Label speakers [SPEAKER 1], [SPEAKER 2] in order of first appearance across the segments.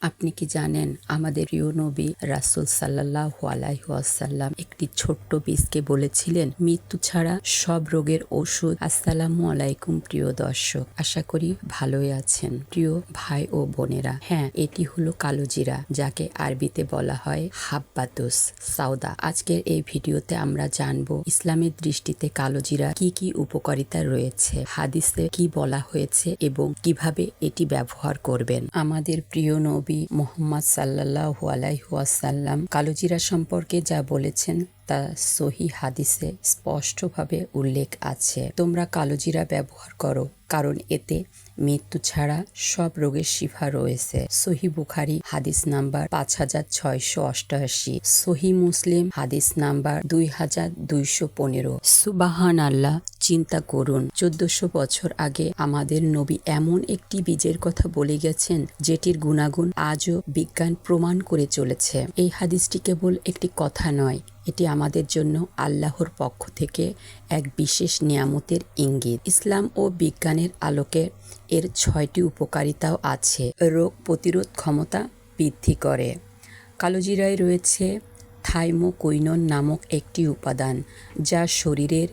[SPEAKER 1] আপনি কি জানেন আমাদের প্রিয় নবী রাসূল সাল্লাল্লাহু আলাইহি ওয়াসাল্লাম একটি ছোট্ট বীজকে বলেছিলেন মৃত্যু ছাড়া সব রোগের ওষুধ। আসসালামু আলাইকুম প্রিয় দর্শক, আশা করি ভালোই আছেন। প্রিয় ভাই ও বোনেরা, হ্যাঁ, এটি হলো কালোজিরা, যাকে আরবিতে বলা হয় হাব্বাতুস সাউদা। আজকের এই ভিডিওতে আমরা জানবো ইসলামের দৃষ্টিতে কালোজিরা কি কি উপকারিতা রয়েছে, হাদিসে কি বলা হয়েছে এবং কিভাবে এটি ব্যবহার করবেন। আমাদের প্রিয় নবী মুহাম্মদ সাল্লাল্লাহু আলাইহি ওয়াসাল্লাম কালোজিরা সম্পর্কে যা বলেছেন তা সহিহ হাদিসে স্পষ্টভাবে উল্লেখ আছে। তোমরা কালোজিরা ব্যবহার করো, কারণ এতে মৃত্যু ছাড়া সব রোগের শিফা রয়েছে। সহিহ বুখারী হাদিস নাম্বার 5688, সহিহ মুসলিম হাদিস নাম্বার 2215। সুবহানাল্লাহ, চিন্তা করুন, 1400 বছর আগে আমাদের নবী এমন একটি বীজের কথা বলে গেছেন যেটির গুণাগুণ আজও বিজ্ঞান প্রমাণ করে চলেছে। এই হাদিসটি কেবল একটি কথা নয়, এটি আমাদের জন্য আল্লাহর পক্ষ থেকে এক বিশেষ নিয়ামতের ইঙ্গিত। ইসলাম ও বিজ্ঞানের আলোকে এর 6টি উপকারিতাও আছে। রোগ প্রতিরোধ ক্ষমতা বৃদ্ধি করে। কালোজিরায় রয়েছে থাইমোকুইনন নামক একটি উপাদান, যা শরীরের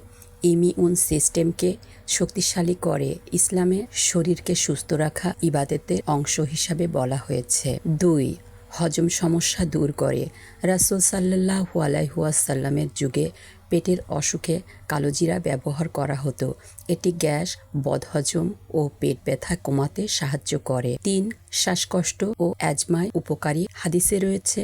[SPEAKER 1] ইমিউন সিস্টেমকে শক্তিশালী করে। ইসলামে শরীরকে সুস্থ রাখা ইবাদতের অংশ হিসাবে বলা হয়েছে। 2. হজম সমস্যা দূর করে। রাসূল সাল্লাল্লাহু আলাইহি ওয়াসাল্লামের যুগে পেটের অসুখে কালোজিরা ব্যবহার করা হতো। এটি গ্যাস, বদহজম ও পেট ব্যথা কমাতে সাহায্য করে। 3. শ্বাসকষ্ট ও অ্যাজমায় উপকারী। হাদিসে রয়েছে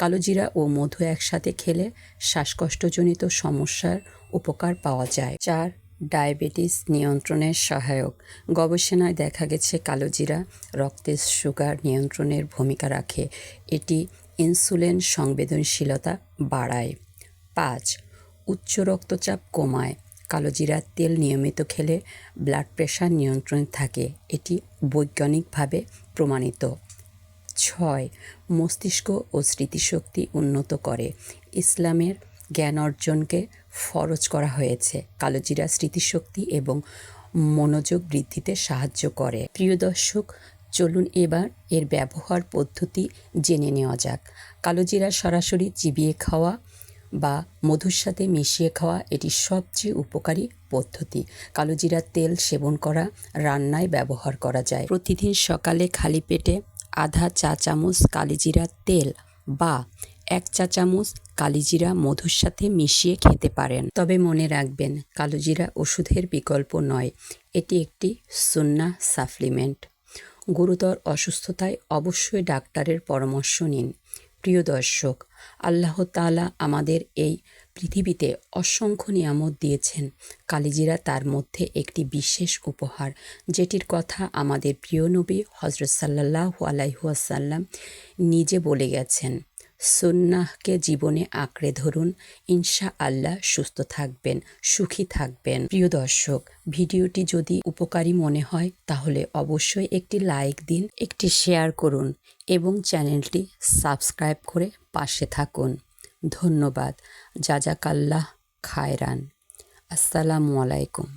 [SPEAKER 1] কালোজিরা ও মধু একসাথে খেলে শ্বাসকষ্টজনিত সমস্যার উপকার পাওয়া যায়। 4. ডায়াবেটিস নিয়ন্ত্রণের সহায়ক। গবেষণায় দেখা গেছে কালোজিরা রক্তের সুগার নিয়ন্ত্রণের ভূমিকা রাখে। এটি ইনসুলিন সংবেদনশীলতা বাড়ায়। 5. উচ্চ রক্তচাপ কমায়। কালোজিরার তেল নিয়মিত খেলে ব্লাড প্রেশার নিয়ন্ত্রণে থাকে। এটি বৈজ্ঞানিকভাবে প্রমাণিত। 6. মস্তিষ্ক ও স্মৃতিশক্তি উন্নত করে। ইসলামের জ্ঞান অর্জনকে ফরজ করা হয়েছে। কালোজিরা স্মৃতিশক্তি এবং মনোযোগ বৃদ্ধিতে সাহায্য করে। প্রিয় দর্শক, চলুন এবার এর ব্যবহার পদ্ধতি জেনে নেওয়া যাক। কালোজিরা সরাসরি চিবিয়ে খাওয়া বা মধুর সাথে মিশিয়ে খাওয়া এটি সবচেয়ে উপকারী পদ্ধতি। কালোজিরার তেল সেবন করা রান্নায় ব্যবহার করা যায়। প্রতিদিন সকালে খালি পেটে আধা চা চামচ কালিজিরার তেল বা 1 চা চামচ কালিজিরা মধুর সাথে মিশিয়ে খেতে পারেন। তবে মনে রাখবেন, কালোজিরা ওষুধের বিকল্প নয়, এটি একটি সুন্নাহ সাপ্লিমেন্ট। গুরুতর অসুস্থতায় অবশ্যই ডাক্তারের পরামর্শ নিন। প্রিয় দর্শক, আল্লাহ তাআলা আমাদের এই পৃথিবীতে অসংখ্য নিয়ামত দিয়েছেন। কালিজিরা তার মধ্যে একটি বিশেষ উপহার, যেটির কথা আমাদের প্রিয় নবী হযরত সাল্লাল্লাহু আলাইহি ওয়াসাল্লাম নিজে বলে গেছেন। সুন্নাহকে জীবনে আঁকড়ে ধরুন, ইনশাআল্লাহ সুস্থ থাকবেন, সুখী থাকবেন। প্রিয় দর্শক, ভিডিওটি যদি উপকারী মনে হয় তাহলে অবশ্যই একটি লাইক দিন, একটি শেয়ার করুন এবং চ্যানেলটি সাবস্ক্রাইব করে পাশে থাকুন। ধন্যবাদ। জাযাকাল্লাহ খায়রান। আসসালামু আলাইকুম।